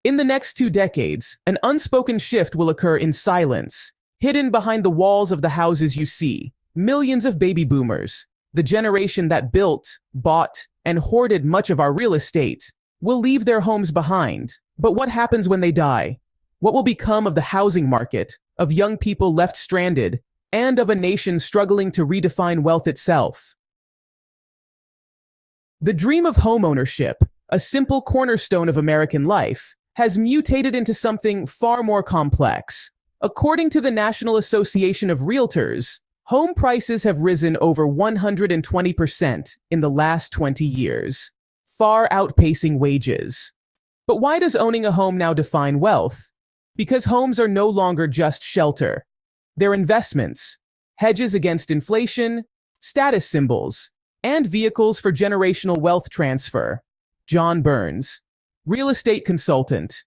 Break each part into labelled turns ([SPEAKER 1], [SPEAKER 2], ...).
[SPEAKER 1] In the next 2 decades, an unspoken shift will occur in silence, hidden behind the walls of the houses you see. Millions of baby boomers, the generation that built, bought, and hoarded much of our real estate, will leave their homes behind. But what happens when they die? What will become of the housing market, of young people left stranded, and of a nation struggling to redefine wealth itself? The dream of homeownership, a simple cornerstone of American life, has mutated into something far more complex. According to the National Association of Realtors, home prices have risen over 120% in the last 20 years, far outpacing wages. But why does owning a home now define wealth? Because homes are no longer just shelter. They're investments, hedges against inflation, status symbols, and vehicles for generational wealth transfer. John Burns, real estate consultant.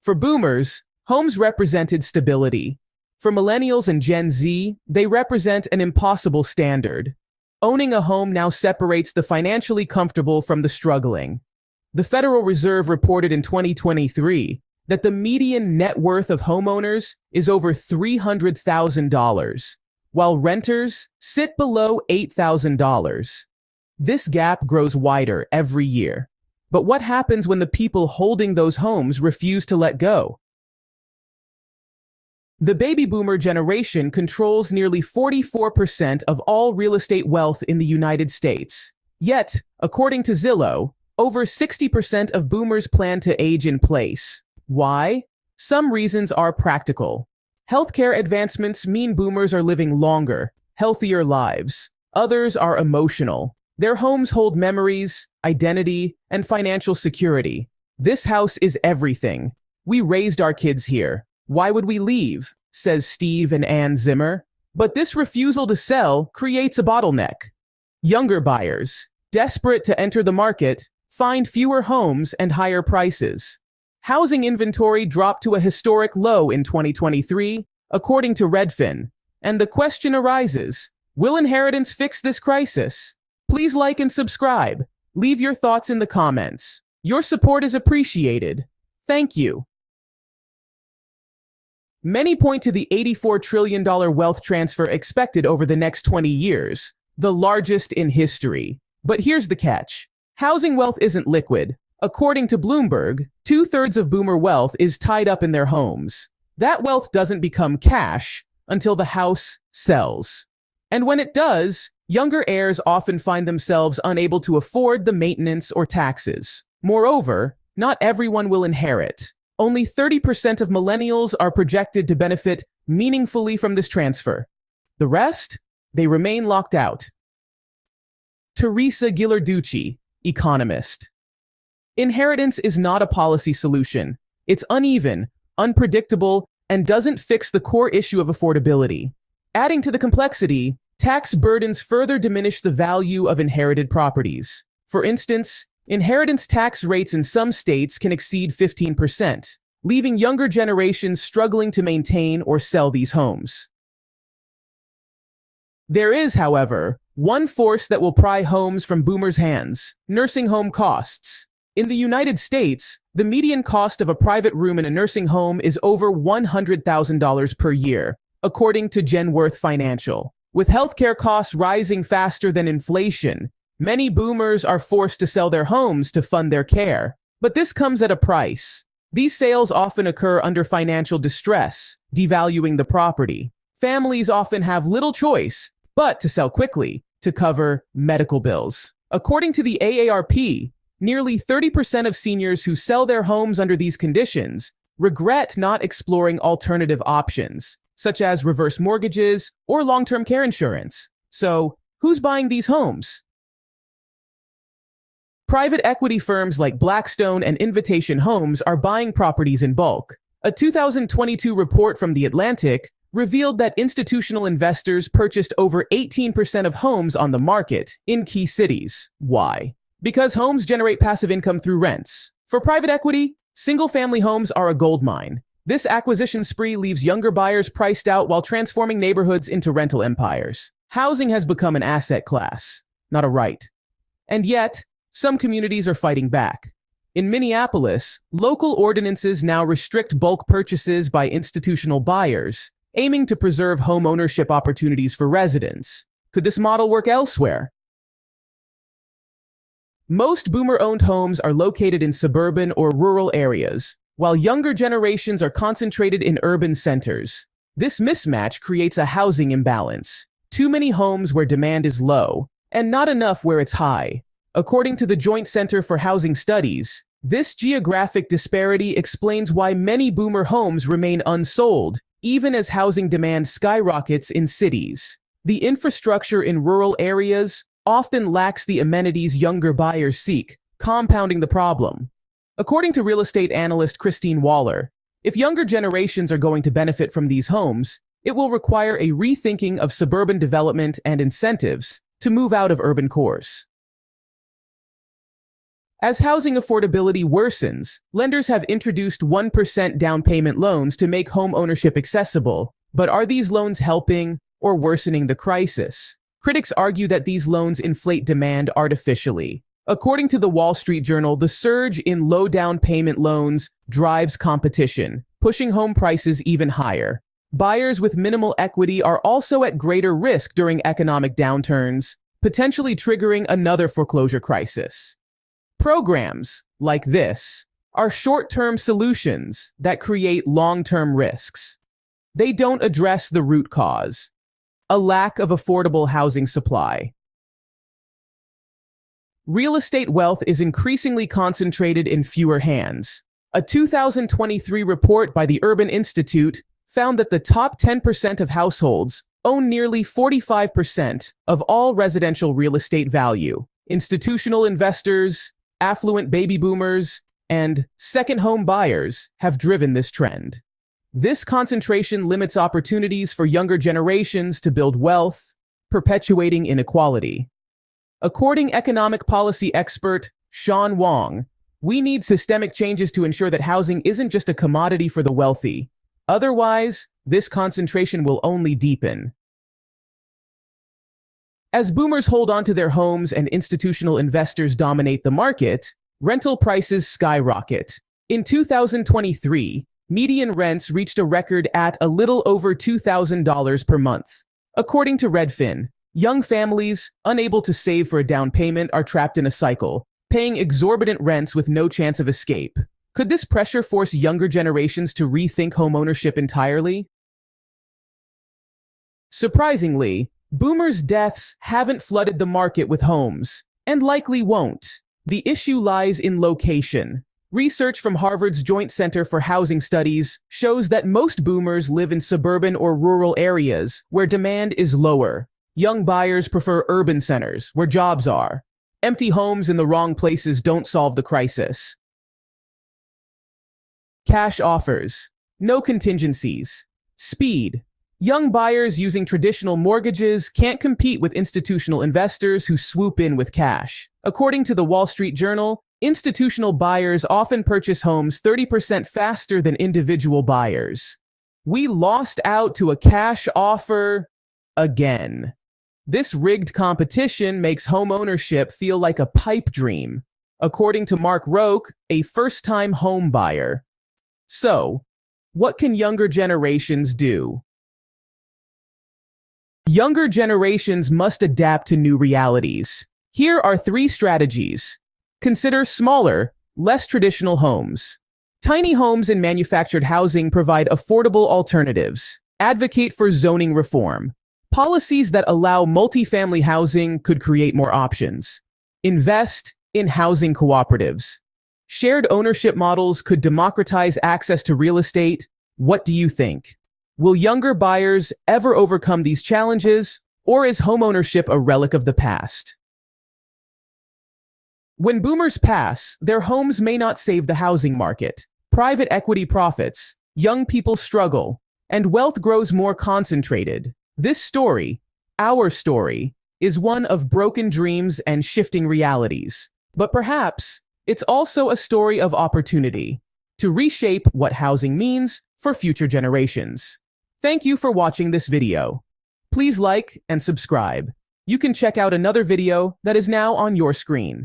[SPEAKER 1] For boomers, homes represented stability. For millennials and Gen Z, they represent an impossible standard. Owning a home now separates the financially comfortable from the struggling. The Federal Reserve reported in 2023 that the median net worth of homeowners is over $300,000, while renters sit below $8,000. This gap grows wider every year. But what happens when the people holding those homes refuse to let go? The baby boomer generation controls nearly 44% of all real estate wealth in the United States. Yet, according to Zillow, over 60% of boomers plan to age in place. Why? Some reasons are practical. Healthcare advancements mean boomers are living longer, healthier lives. Others are emotional. Their homes hold memories, identity, and financial security. This house is everything. We raised our kids here. Why would we leave? Says Steve and Ann Zimmer. But this refusal to sell creates a bottleneck. Younger buyers, desperate to enter the market, find fewer homes and higher prices. Housing inventory dropped to a historic low in 2023, according to Redfin. And the question arises, will inheritance fix this crisis? Please like and subscribe. Leave your thoughts in the comments. Your support is appreciated. Thank you. Many point to the $84 trillion wealth transfer expected over the next 20 years, the largest in history. But here's the catch. Housing wealth isn't liquid. According to Bloomberg, 2/3 of boomer wealth is tied up in their homes. That wealth doesn't become cash until the house sells. And when it does, younger heirs often find themselves unable to afford the maintenance or taxes. Moreover, not everyone will inherit. Only 30% of millennials are projected to benefit meaningfully from this transfer. The rest? They remain locked out. Teresa Ghilarducci, economist. Inheritance is not a policy solution. It's uneven, unpredictable, and doesn't fix the core issue of affordability. Adding to the complexity, tax burdens further diminish the value of inherited properties. For instance, inheritance tax rates in some states can exceed 15%, leaving younger generations struggling to maintain or sell these homes. There is, however, one force that will pry homes from boomers' hands: nursing home costs. In the United States, the median cost of a private room in a nursing home is over $100,000 per year, according to Genworth Financial. With healthcare costs rising faster than inflation, many boomers are forced to sell their homes to fund their care. But this comes at a price. These sales often occur under financial distress, devaluing the property. Families often have little choice but to sell quickly to cover medical bills. According to the AARP, nearly 30% of seniors who sell their homes under these conditions regret not exploring alternative options, such as reverse mortgages or long-term care insurance. So, who's buying these homes? Private equity firms like Blackstone and Invitation Homes are buying properties in bulk. A 2022 report from The Atlantic revealed that institutional investors purchased over 18% of homes on the market in key cities. Why? Because homes generate passive income through rents. For private equity, single-family homes are a goldmine. This acquisition spree leaves younger buyers priced out while transforming neighborhoods into rental empires. Housing has become an asset class, not a right. And yet, some communities are fighting back. In Minneapolis, local ordinances now restrict bulk purchases by institutional buyers, aiming to preserve home ownership opportunities for residents. Could this model work elsewhere? Most boomer-owned homes are located in suburban or rural areas, while younger generations are concentrated in urban centers. This mismatch creates a housing imbalance. Too many homes where demand is low, and not enough where it's high. According to the Joint Center for Housing Studies, this geographic disparity explains why many boomer homes remain unsold, even as housing demand skyrockets in cities. The infrastructure in rural areas often lacks the amenities younger buyers seek, compounding the problem. According to real estate analyst Christine Waller, if younger generations are going to benefit from these homes, it will require a rethinking of suburban development and incentives to move out of urban cores. As housing affordability worsens, lenders have introduced 1% down payment loans to make home ownership accessible, but are these loans helping or worsening the crisis? Critics argue that these loans inflate demand artificially. According to the Wall Street Journal, the surge in low down payment loans drives competition, pushing home prices even higher. Buyers with minimal equity are also at greater risk during economic downturns, potentially triggering another foreclosure crisis. Programs like this are short-term solutions that create long-term risks. They don't address the root cause: a lack of affordable housing supply. Real estate wealth is increasingly concentrated in fewer hands. A 2023 report by the Urban Institute found that the top 10% of households own nearly 45% of all residential real estate value. Institutional investors, affluent baby boomers, and second home buyers have driven this trend. This concentration limits opportunities for younger generations to build wealth, perpetuating inequality. According to economic policy expert Sean Wong, we need systemic changes to ensure that housing isn't just a commodity for the wealthy. Otherwise, this concentration will only deepen. As boomers hold onto their homes and institutional investors dominate the market, rental prices skyrocket. In 2023, median rents reached a record at a little over $2,000 per month. According to Redfin, young families, unable to save for a down payment, are trapped in a cycle, paying exorbitant rents with no chance of escape. Could this pressure force younger generations to rethink homeownership entirely? Surprisingly, boomers' deaths haven't flooded the market with homes, and likely won't. The issue lies in location. Research from Harvard's Joint Center for Housing Studies shows that most boomers live in suburban or rural areas where demand is lower. Young buyers prefer urban centers where jobs are. Empty homes in the wrong places don't solve the crisis. Cash offers. No contingencies. Speed. Young buyers using traditional mortgages can't compete with institutional investors who swoop in with cash. According to the Wall Street Journal, institutional buyers often purchase homes 30% faster than individual buyers. We lost out to a cash offer again. This rigged competition makes home ownership feel like a pipe dream, according to Mark Roque, a first-time home buyer. So, what can younger generations do? Younger generations must adapt to new realities. Here are 3 strategies. Consider smaller, less traditional homes. Tiny homes and manufactured housing provide affordable alternatives. Advocate for zoning reform. Policies that allow multifamily housing could create more options. Invest in housing cooperatives. Shared ownership models could democratize access to real estate. What do you think? Will younger buyers ever overcome these challenges, or is homeownership a relic of the past? When boomers pass, their homes may not save the housing market. Private equity profits, young people struggle, and wealth grows more concentrated. This story, our story, is one of broken dreams and shifting realities. But perhaps it's also a story of opportunity to reshape what housing means for future generations. Thank you for watching this video. Please like and subscribe. You can check out another video that is now on your screen.